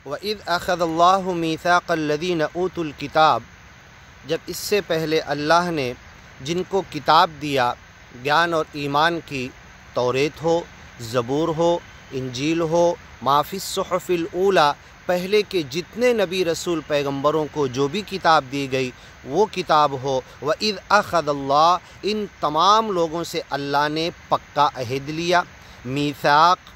وَإِذْ أَخَذَ اللَّهُ مِيثَاقَ الَّذِينَ أُوتُوا الْكِتَابَ، جب اس سے پہلے اللہ نے جن کو کتاب دیا گیان اور ایمان کی، توریت ہو، زبور ہو، انجیل ہو، ما فی الصحف الاولی، پہلے کے جتنے نبی رسول پیغمبروں کو جو بھی کتاب دی گئی وہ کتاب ہو، وَإِذْ أَخَذَ اللَّهُ، ان تمام لوگوں سے اللہ نے پکا عہد لیا، میثاق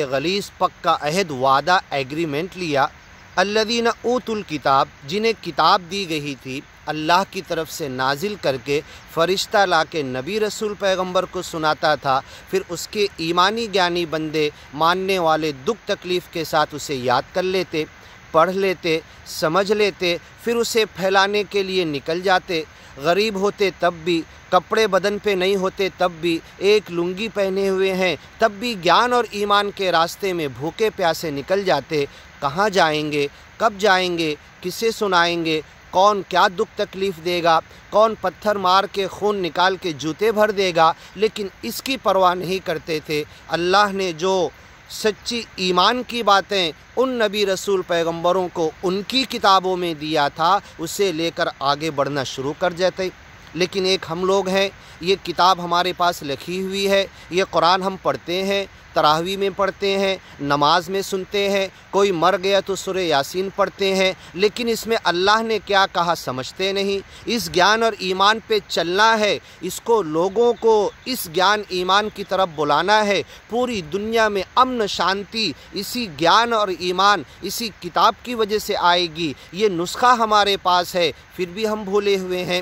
غلیظ، پکا عہد، وعدہ، ایگریمنٹ لیا، الذین اوتوا الکتاب، جنہیں کتاب دی گئی تھی اللہ کی طرف سے نازل کر کے، فرشتہ لا کے نبی رسول پیغمبر کو سناتا تھا، پھر اس کے ایمانی گیانی بندے ماننے والے دکھ تکلیف کے ساتھ اسے یاد کر لیتے، پڑھ لیتے، سمجھ لیتے، پھر اسے پھیلانے کے لیے نکل جاتے، غریب ہوتے تب بھی، کپڑے بدن پہ نہیں ہوتے تب بھی، ایک لنگی پہنے ہوئے ہیں تب بھی گیان اور ایمان کے راستے میں بھوکے پیاسے نکل جاتے۔ کہاں جائیں گے، کب جائیں گے، کسے سنائیں گے، کون کیا دکھ تکلیف دے گا، کون پتھر مار کے خون نکال کے جوتے بھر دے گا، لیکن اس کی پرواہ نہیں کرتے تھے۔ اللہ نے جو سچی ایمان کی باتیں ان نبی رسول پیغمبروں کو ان کی کتابوں میں دیا تھا، اسے لے کر آگے بڑھنا شروع کر جاتے۔ لیکن ایک ہم لوگ ہیں، یہ کتاب ہمارے پاس لکھی ہوئی ہے، یہ قرآن ہم پڑھتے ہیں، تراویح میں پڑھتے ہیں، نماز میں سنتے ہیں، کوئی مر گیا تو سورہ یاسین پڑھتے ہیں، لیکن اس میں اللہ نے کیا کہا سمجھتے نہیں۔ اس گیان اور ایمان پہ چلنا ہے، اس کو لوگوں کو اس گیان ایمان کی طرف بلانا ہے، پوری دنیا میں امن شانتی اسی گیان اور ایمان اسی کتاب کی وجہ سے آئے گی، یہ نسخہ ہمارے پاس ہے، پھر بھی ہم بھولے ہوئے ہیں۔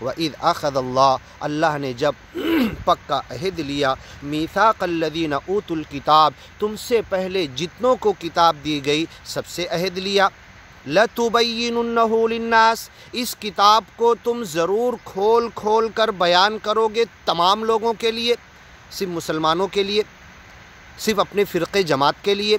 وَإِذْ أَخَذَ اللَّهُ، اللہ نے جب پکا عہد لیا، میثاق الذین اوتوا الکتاب، تم سے پہلے جتنوں کو کتاب دی گئی سب سے عہد لیا، لَتُبَيِّنُنَّهُ لِلنَّاسِ، اس کتاب کو تم ضرور کھول کھول کر بیان کرو گے تمام لوگوں کے لیے، صرف مسلمانوں کے لیے، صرف اپنے فرقے جماعت کے لیے،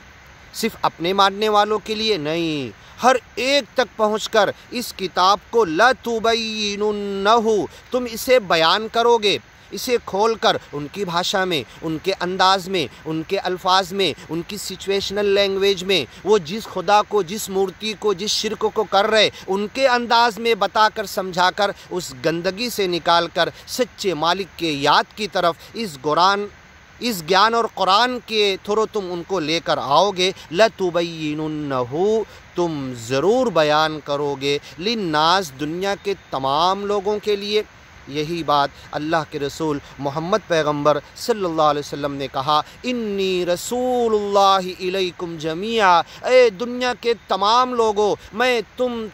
صرف اپنے ماننے والوں کے لیے نہیں، ہر ایک تک پہنچ کر اس کتاب کو لَتُبَيِّنُنَّهُ، تم اسے بیان کرو گے، اسے کھول کر ان کی بھاشا میں، ان کے انداز میں، ان کے الفاظ میں، ان کی سچویشنل لینگویج میں، وہ جس خدا کو، جس مورتی کو، جس شرک کو کر رہے ان کے انداز میں بتا کر سمجھا کر، اس گندگی سے نکال کر سچے مالک کے یاد کی طرف اس گیان اور قرآن کے تھرو تم ان کو لے کر آؤ گے، لَتُبَيِّنُنَّهُ، تم ضرور بیان کرو گے، للناس، دنیا کے تمام لوگوں کے لیے۔ یہی بات اللہ کے رسول محمد پیغمبر صلی اللہ علیہ وسلم نے کہا، انی رسول اللہ الیکم جمیعا، اے دنیا کے تمام لوگوں، میں تم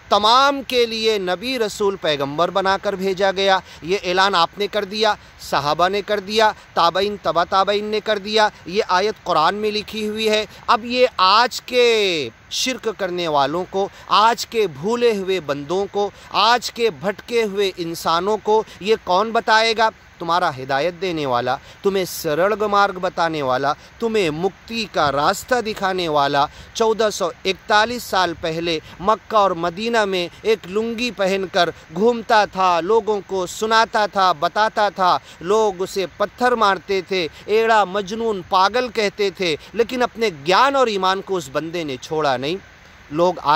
تمام کے لیے نبی رسول پیغمبر بنا کر بھیجا گیا۔ یہ اعلان آپ نے کر دیا، صحابہ نے کر دیا، تابعین تبع تابعین نے کر دیا، یہ آیت قرآن میں لکھی ہوئی ہے۔ اب یہ آج کے شرک کرنے والوں کو، آج کے بھولے ہوئے بندوں کو، آج کے بھٹکے ہوئے انسانوں کو یہ کون بتائے گا؟ تمہارا ہدایت دینے والا، تمہیں سرل مارگ بتانے والا، تمہیں مکتی کا راستہ دکھانے والا، 1441 سال پہلے مکہ اور مدینہ میں ایک لنگی پہن کر گھومتا تھا، لوگوں کو سناتا تھا، بتاتا تھا، لوگ اسے پتھر مارتے تھے، ایڑا، مجنون، پاگل کہتے تھے، لیکن اپنے گیان اور ایمان کو اس بندے نے چھوڑا نہیں۔ لوگ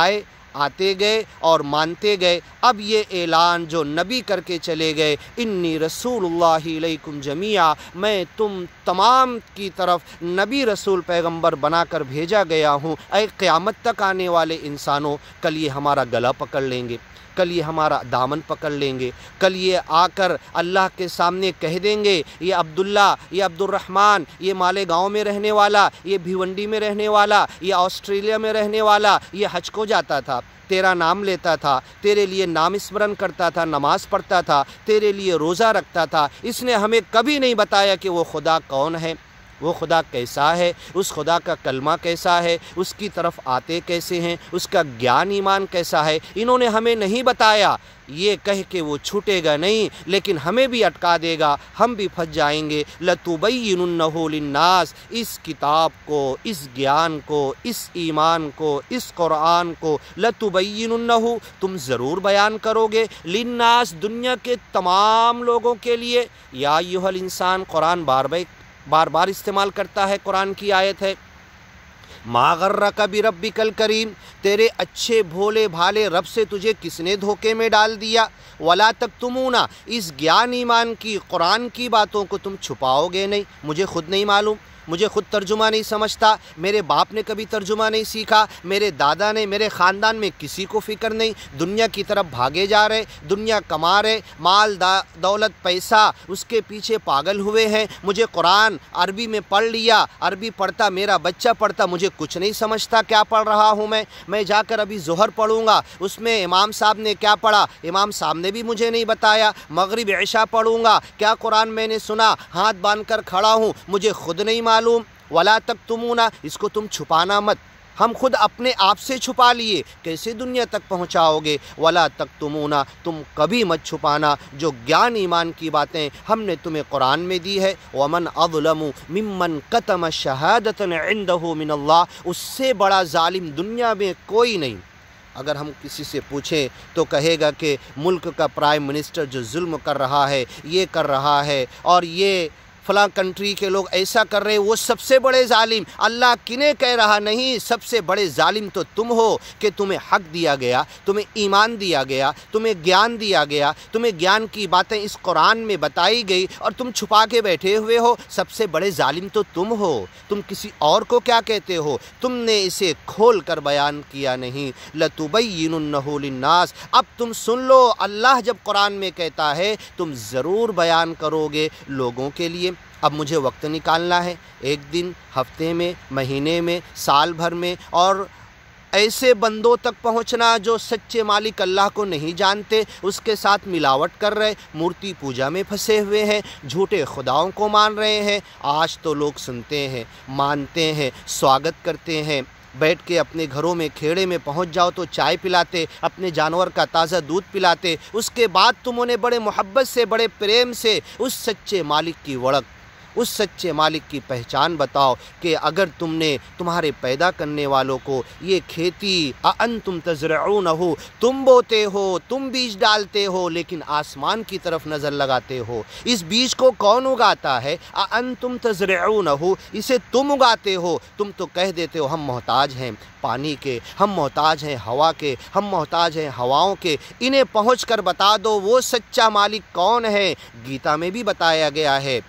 آتے گئے اور مانتے گئے۔ اب یہ اعلان جو نبی کر کے چلے گئے، انی رسول اللہ علیکم جمیعا، میں تم تمام کی طرف نبی رسول پیغمبر بنا کر بھیجا گیا ہوں۔ اے قیامت تک آنے والے انسانوں، کل یہ ہمارا گلا پکڑ لیں گے، کل یہ ہمارا دامن پکڑ لیں گے، کل یہ آ کر اللہ کے سامنے کہہ دیں گے، یہ عبداللہ، یہ عبد الرحمن، یہ مالیگاؤں میں رہنے والا، یہ بھیونڈی میں رہنے والا، یہ آسٹریلیا میں رہنے والا، یہ حج کو جاتا تھا، تیرا نام لیتا تھا، تیرے لیے نام اسمرن کرتا تھا، نماز پڑھتا تھا، تیرے لیے روزہ رکھتا تھا، اس نے ہمیں کبھی نہیں بتایا کہ وہ خدا کون ہے، وہ خدا کیسا ہے، اس خدا کا کلمہ کیسا ہے، اس کی طرف آتے کیسے ہیں، اس کا گیان ایمان کیسا ہے، انہوں نے ہمیں نہیں بتایا۔ یہ کہہ کے وہ چھوٹے گا نہیں، لیکن ہمیں بھی اٹکا دے گا، ہم بھی پھنس جائیں گے۔ لَتُبَيِّنُنَّهُ لِلنَّاسِ، اس کتاب کو، اس گیان کو، اس ایمان کو، اس قرآن کو، لَتُبَيِّنُنَّهُ، تم ضرور بیان کرو گے، لِلنَّاسِ، دنیا کے تمام لوگوں کے لیے۔ یا ایھا الانسان، قرآن بار بار استعمال کرتا ہے، قرآن کی آیت ہے۔ ما غرک بربک کریم، تیرے اچھے بھولے بھالے رب سے تجھے کس نے دھوکے میں ڈال دیا؟ ولا تکتمون، اس گیان ایمان کی قرآن کی باتوں کو تم چھپاؤ گے نہیں۔ مجھے خود نہیں معلوم، مجھے خود ترجمہ نہیں سمجھتا، میرے باپ نے کبھی ترجمہ نہیں سیکھا، میرے دادا نے، میرے خاندان میں کسی کو فکر نہیں، دنیا کی طرف بھاگے جا رہے، دنیا کما رہے، مال دولت پیسہ اس کے پیچھے پاگل ہوئے ہیں۔ مجھے قرآن عربی میں پڑھ لیا، عربی پڑھتا میرا بچہ پڑھتا، مجھے کچھ نہیں سمجھتا کیا پڑھ رہا ہوں میں جا کر ابھی ظہر پڑھوں گا، اس میں امام صاحب نے کیا پڑھا، امام صاحب نے بھی مجھے نہیں بتایا، مغرب عشاء پڑھوں گا، کیا قرآن میں نے سنا، ہاتھ باندھ کر کھڑا ہوں، مجھے خود نہیں معلوم۔ ولا تکتمون، اس کو تم چھپانا مت، ہم خود اپنے آپ سے چھپا لیے، کیسے دنیا تک پہنچاؤ گے؟ ولا تکتمون، تم کبھی مت چھپانا جو گیان ایمان کی باتیں ہم نے تمہیں قرآن میں دی ہے۔ ومن اظلم ممن کتم شہادۃ عنده من اللہ، اس سے بڑا ظالم دنیا میں کوئی نہیں۔ اگر ہم کسی سے پوچھیں تو کہے گا کہ ملک کا پرائم منسٹر جو ظلم کر رہا ہے، یہ کر رہا ہے، اور یہ فلاں کنٹری کے لوگ ایسا کر رہے ہیں، وہ سب سے بڑے ظالم۔ اللہ کنہیں کہہ رہا نہیں، سب سے بڑے ظالم تو تم ہو کہ تمہیں حق دیا گیا، تمہیں ایمان دیا گیا، تمہیں گیان دیا گیا، تمہیں گیان کی باتیں اس قرآن میں بتائی گئی اور تم چھپا کے بیٹھے ہوئے ہو۔ سب سے بڑے ظالم تو تم ہو، تم کسی اور کو کیا کہتے ہو؟ تم نے اسے کھول کر بیان کیا نہیں۔ لَتُبَيِّنُنَّهُ لِلنَّاسِ، اب تم سن لو، اللہ جب قرآن میں کہتا ہے تم ضرور بیان کرو گے لوگوں کے لیے۔ اب مجھے وقت نکالنا ہے، ایک دن، ہفتے میں، مہینے میں، سال بھر میں، اور ایسے بندوں تک پہنچنا جو سچے مالک اللہ کو نہیں جانتے، اس کے ساتھ ملاوٹ کر رہے، مورتی پوجا میں پھنسے ہوئے ہیں، جھوٹے خداؤں کو مان رہے ہیں۔ آج تو لوگ سنتے ہیں، مانتے ہیں، سواگت کرتے ہیں، بیٹھ کے اپنے گھروں میں کھیڑے میں پہنچ جاؤ تو چائے پلاتے، اپنے جانور کا تازہ دودھ پلاتے، اس کے بعد تم انہیں بڑے محبت سے، بڑے پریم سے اس سچے مالک کی وڑک، اس سچے مالک کی پہچان بتاؤ کہ اگر تم نے تمہارے پیدا کرنے والوں کو یہ کھیتی اَأَنْتُمْ تَزْرَعُونَهُ، تم بوتے ہو، تم بیج ڈالتے ہو، لیکن آسمان کی طرف نظر لگاتے ہو، اس بیج کو کون اگاتا ہے؟ اَأَنْتُمْ تَزْرَعُونَهُ، اسے تم اگاتے ہو۔ تم تو کہہ دیتے ہو ہم محتاج ہیں پانی کے، ہم محتاج ہیں ہوا کے، ہم محتاج ہیں ہواؤں کے۔ انہیں پہنچ کر بتا دو وہ سچا مالک کون ہے۔ گیتا میں بھی بتایا گیا ہے،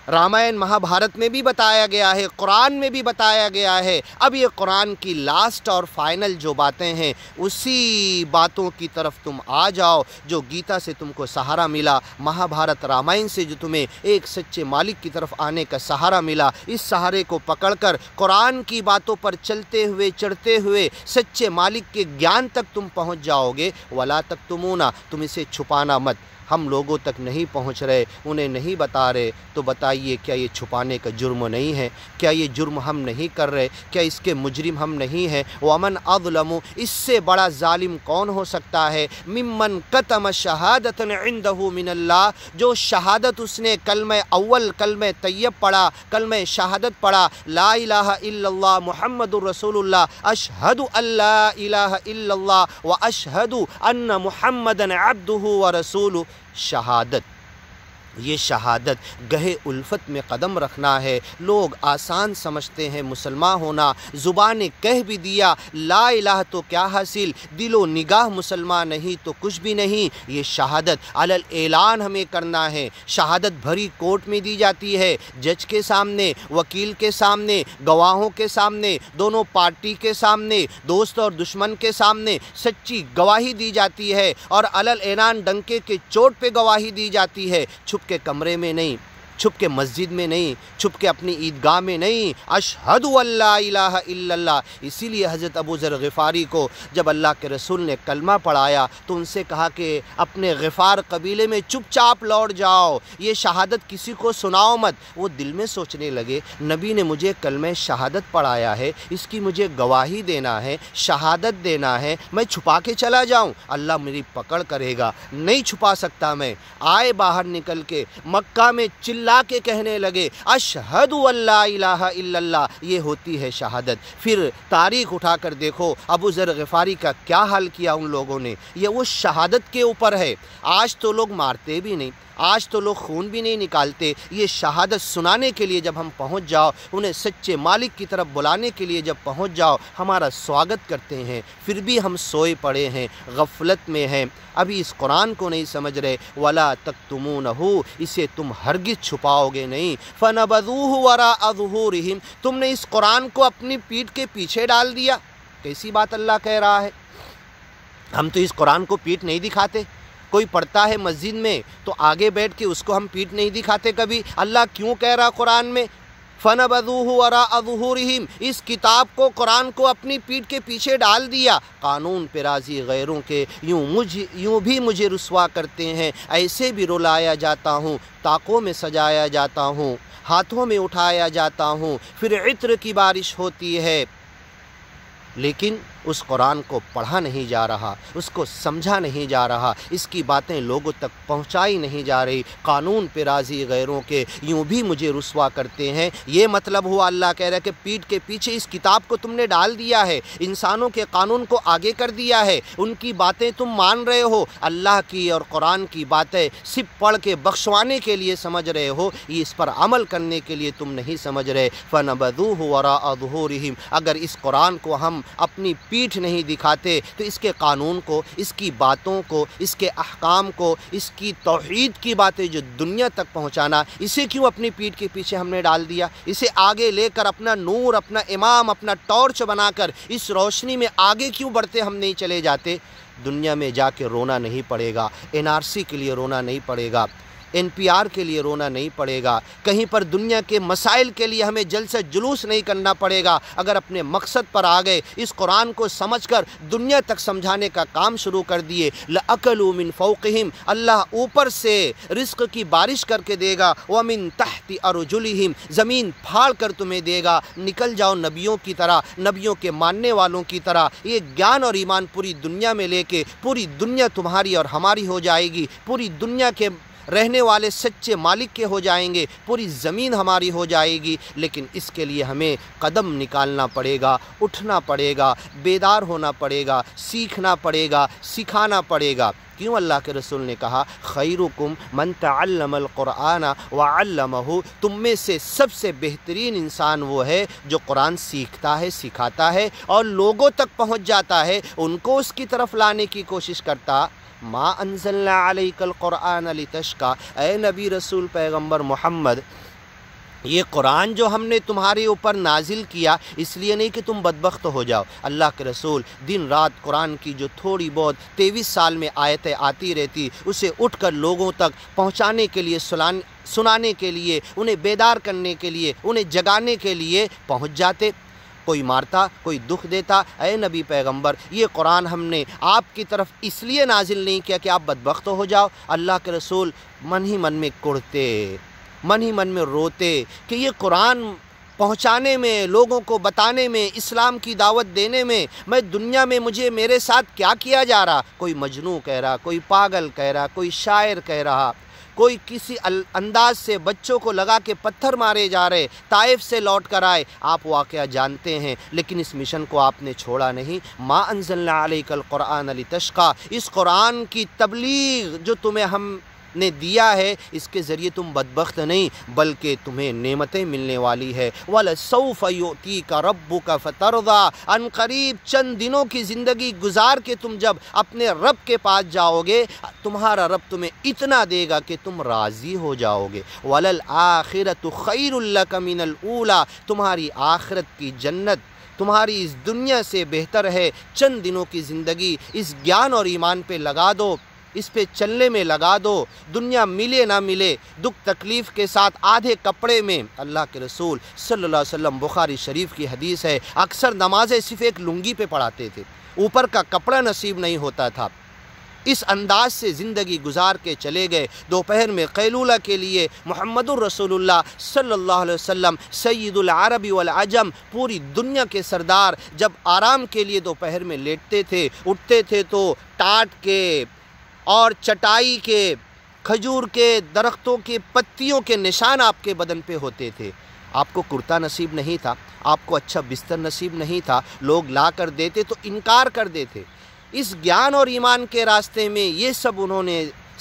رامائن مہا بھارت میں بھی بتایا گیا ہے، قرآن میں بھی بتایا گیا ہے۔ اب یہ قرآن کی لاسٹ اور فائنل جو باتیں ہیں، اسی باتوں کی طرف تم آ جاؤ جو گیتا سے تم کو سہارا ملا، مہا بھارت رامائن سے جو تمہیں ایک سچے مالک کی طرف آنے کا سہارا ملا، اس سہارے کو پکڑ کر قرآن کی باتوں پر چلتے ہوئے، چڑھتے ہوئے سچے مالک کے گیان تک تم پہنچ جاؤ گے۔ ولا تکتمون، تم اسے چھپانا مت۔ ہم لوگوں تک نہیں پہنچ رہے، انہیں نہیں بتا رہے، تو بتائیے کیا یہ چھپانے کا جرم نہیں ہے؟ کیا یہ جرم ہم نہیں کر رہے؟ کیا اس کے مجرم ہم نہیں ہیں؟ وَمَنْ أَظْلَمُ، اس سے بڑا ظالم کون ہو سکتا ہے؟ مِمَّنْ كَتَمَ شَهَادَةً عِنْدَهُ مِنَ اللَّهِ، جو شہادت اس نے کلمہ اول، کلمہ طیب پڑھا، کلمہ شہادت پڑھا، لا الہ الا اللہ محمد الرسول اللہ، اشہد ان لا الہ الا اللہ واشہد ان محمدًا عبدہ ورسولہ۔ شہادت، یہ شہادت گہے الفت میں قدم رکھنا ہے۔ لوگ آسان سمجھتے ہیں مسلمان ہونا، زبان نے کہہ بھی دیا لا الہ تو کیا حاصل، دل و نگاہ مسلمان نہیں تو کچھ بھی نہیں۔ یہ شہادت علی الاعلان ہمیں کرنا ہے۔ شہادت بھری کورٹ میں دی جاتی ہے، جج کے سامنے، وکیل کے سامنے، گواہوں کے سامنے، دونوں پارٹی کے سامنے، دوست اور دشمن کے سامنے سچی گواہی دی جاتی ہے، اور علی الاعلان ڈنکے کے چوٹ پہ گواہی دی جاتی ہے، چھپ کے کمرے میں نہیں، چھپ کے مسجد میں نہیں، چھپ کے اپنی عیدگاہ میں نہیں۔ اشہد ان لا الہ الا اللہ۔ اسی لیے حضرت ابو ذر غفاری کو جب اللہ کے رسول نے کلمہ پڑھایا تو ان سے کہا کہ اپنے غفار قبیلے میں چپ چاپ لوٹ جاؤ، یہ شہادت کسی کو سناؤ مت۔ وہ دل میں سوچنے لگے نبی نے مجھے کلمہ شہادت پڑھایا ہے، اس کی مجھے گواہی دینا ہے، شہادت دینا ہے، میں چھپا کے چلا جاؤں، اللہ میری پکڑ کرے گا، نہیں چھپا سکتا میں۔ آئے باہر نکل کے مکہ میں چلا کے کہنے لگے اشہد ان لا الہ الا اللہ، یہ ہوتی ہے شہادت۔ پھر تاریخ اٹھا کر دیکھو ابو ذر غفاری کا کیا حال کیا ان لوگوں نے، یہ وہ شہادت کے اوپر ہے۔ آج تو لوگ مارتے بھی نہیں، آج تو لوگ خون بھی نہیں نکالتے، یہ شہادت سنانے کے لیے جب ہم پہنچ جاؤ، انہیں سچے مالک کی طرف بلانے کے لیے جب پہنچ جاؤ، ہمارا سواگت کرتے ہیں، پھر بھی ہم سوئے پڑے ہیں، غفلت میں ہیں، ابھی اس قرآن کو نہیں سمجھ رہے۔ وَلَا تَكْتُمُونَهُ، اسے تم ہرگز چھپاؤ گے نہیں۔ فَنَبَذُوهُ وَرَاءَ ظُهُورِهِمْ، تم نے اس قرآن کو اپنی پیٹھ کے پیچھے ڈال دیا۔ کیسی بات اللہ کہہ رہا ہے؟ ہم تو اس قرآن کو پیٹھ نہیں دکھاتے، کوئی پڑھتا ہے مسجد میں تو آگے بیٹھ کے اس کو ہم پیٹھ نہیں دکھاتے کبھی۔ اللہ کیوں کہہ رہا قرآن میں فَنَبَذُوهُ وَرَاءَ ظُهُورِهِمْ، اس کتاب کو، قرآن کو اپنی پیٹھ کے پیچھے ڈال دیا۔ قانون پہ راضی غیروں کے یوں بھی مجھے رسوا کرتے ہیں، ایسے بھی رلایا جاتا ہوں، طاقوں میں سجایا جاتا ہوں، ہاتھوں میں اٹھایا جاتا ہوں، پھر عطر کی بارش ہوتی ہے، لیکن اس قرآن کو پڑھا نہیں جا رہا، اس کو سمجھا نہیں جا رہا، اس کی باتیں لوگوں تک پہنچائی نہیں جا رہی۔ قانون پہ راضی غیروں کے یوں بھی مجھے رسوا کرتے ہیں۔ یہ مطلب ہوا، اللہ کہہ رہا ہے کہ پیٹھ کے پیچھے اس کتاب کو تم نے ڈال دیا ہے، انسانوں کے قانون کو آگے کر دیا ہے، ان کی باتیں تم مان رہے ہو، اللہ کی اور قرآن کی باتیں صرف پڑھ کے بخشوانے کے لیے سمجھ رہے ہو، یہ اس پر عمل کرنے کے لیے تم نہیں سمجھ رہے۔ فَنَبَذُوهُ وَرَاءَ ظُهُورِهِمْ، اگر اس قرآن کو ہم اپنی پیٹھ نہیں دکھاتے تو اس کے قانون کو، اس کی باتوں کو، اس کے احکام کو، اس کی توحید کی باتیں جو دنیا تک پہنچانا، اسے کیوں اپنی پیٹھ کے پیچھے ہم نے ڈال دیا؟ اسے آگے لے کر اپنا نور، اپنا امام، اپنا ٹارچ بنا کر اس روشنی میں آگے کیوں بڑھتے ہم نہیں چلے جاتے؟ دنیا میں جا کے رونا نہیں پڑے گا، NRC کے لیے رونا نہیں پڑے گا، NPR کے لیے رونا نہیں پڑے گا، کہیں پر دنیا کے مسائل کے لیے ہمیں جلسہ جلوس نہیں کرنا پڑے گا۔ اگر اپنے مقصد پر آ گئے، اس قرآن کو سمجھ کر دنیا تک سمجھانے کا کام شروع کر دیے، لَأَكَلُوا مِن فَوْقِهِمْ، اللہ اوپر سے رزق کی بارش کر کے دے گا، وَمِن تَحْتِ أَرْجُلِهِمْ، زمین پھاڑ کر تمہیں دے گا، نکل جاؤ نبیوں کی طرح، نبیوں کے ماننے والوں کی طرح۔ یہ گیان اور ایمان پوری دنیا میں لے کے پوری دنیا تمہاری اور ہماری ہو جائے گی، پوری دنیا کے رہنے والے سچے مالک کے ہو جائیں گے، پوری زمین ہماری ہو جائے گی، لیکن اس کے لیے ہمیں قدم نکالنا پڑے گا، اٹھنا پڑے گا، بیدار ہونا پڑے گا، سیکھنا پڑے گا، سکھانا پڑے گا۔ کیوں اللہ کے رسول نے کہا خیرکم من تعلم القرآن وعلمہ، تم میں سے سب سے بہترین انسان وہ ہے جو قرآن سیکھتا ہے، سکھاتا ہے اور لوگوں تک پہنچ جاتا ہے، ان کو اس کی طرف لانے کی کوشش کرتا۔ ما انزلنا علیک القرآن لتشقی، اے نبی رسول پیغمبر محمد، یہ قرآن جو ہم نے تمہارے اوپر نازل کیا اس لیے نہیں کہ تم بدبخت ہو جاؤ۔ اللہ کے رسول دن رات قرآن کی جو تھوڑی بہت 23 سال میں آیتیں آتی رہتی، اسے اٹھ کر لوگوں تک پہنچانے کے لیے، سنانے کے لیے، انہیں بیدار کرنے کے لیے، انہیں جگانے کے لیے پہنچ جاتے۔ کوئی مارتا، کوئی دکھ دیتا، اے نبی پیغمبر یہ قرآن ہم نے آپ کی طرف اس لیے نازل نہیں کیا کہ آپ بدبخت ہو جاؤ۔ اللہ کے رسول من ہی من میں کڑتے، من ہی من میں روتے کہ یہ قرآن پہنچانے میں، لوگوں کو بتانے میں، اسلام کی دعوت دینے میں دنیا میں مجھے میرے ساتھ کیا کیا جا رہا؟ کوئی مجنوں کہہ رہا، کوئی پاگل کہہ رہا، کوئی شاعر کہہ رہا، کوئی کسی انداز سے بچوں کو لگا کے پتھر مارے جا رہے، طائف سے لوٹ کر آئے، آپ واقعہ جانتے ہیں، لیکن اس مشن کو آپ نے چھوڑا نہیں۔ ما انزلنا علیک القرآن لتشقی، اس قرآن کی تبلیغ جو تمہیں ہم نے دیا ہے، اس کے ذریعے تم بدبخت نہیں بلکہ تمہیں نعمتیں ملنے والی ہے۔ وَلَسَوْفَ يُؤْتِيكَ رَبُّكَ فَتَرْضَىٰ، ان قریب چند دنوں کی زندگی گزار کے تم جب اپنے رب کے پاس جاؤ گے، تمہارا رب تمہیں اتنا دے گا کہ تم راضی ہو جاؤ گے۔ وَلَلْآخِرَةُ خَيْرٌ لَكَ مِنَ الْأُولَىٰ، تمہاری آخرت کی جنت تمہاری اس دنیا سے بہتر ہے۔ چند دنوں کی زندگی اس گیان اور ایمان پہ لگا دو، اس پہ چلنے میں لگا دو، دنیا ملے نہ ملے، دکھ تکلیف کے ساتھ آدھے کپڑے میں۔ اللہ کے رسول صلی اللہ علیہ وسلم، بخاری شریف کی حدیث ہے، اکثر نمازیں صرف ایک لنگی پہ پڑھاتے تھے، اوپر کا کپڑا نصیب نہیں ہوتا تھا۔ اس انداز سے زندگی گزار کے چلے گئے۔ دوپہر میں قیلولہ کے لیے محمد الرسول اللہ صلی اللہ علیہ وسلم سید العرب والعجم، پوری دنیا کے سردار، جب آرام کے لیے دوپہر میں لیٹتے تھے، اٹھتے تھے تو ٹاٹ کے اور چٹائی کے، کھجور کے درختوں کے پتیوں کے نشان آپ کے بدن پہ ہوتے تھے۔ آپ کو کرتا نصیب نہیں تھا، آپ کو اچھا بستر نصیب نہیں تھا، لوگ لا کر دیتے تو انکار کر دیتے۔ اس گیان اور ایمان کے راستے میں یہ سب انہوں نے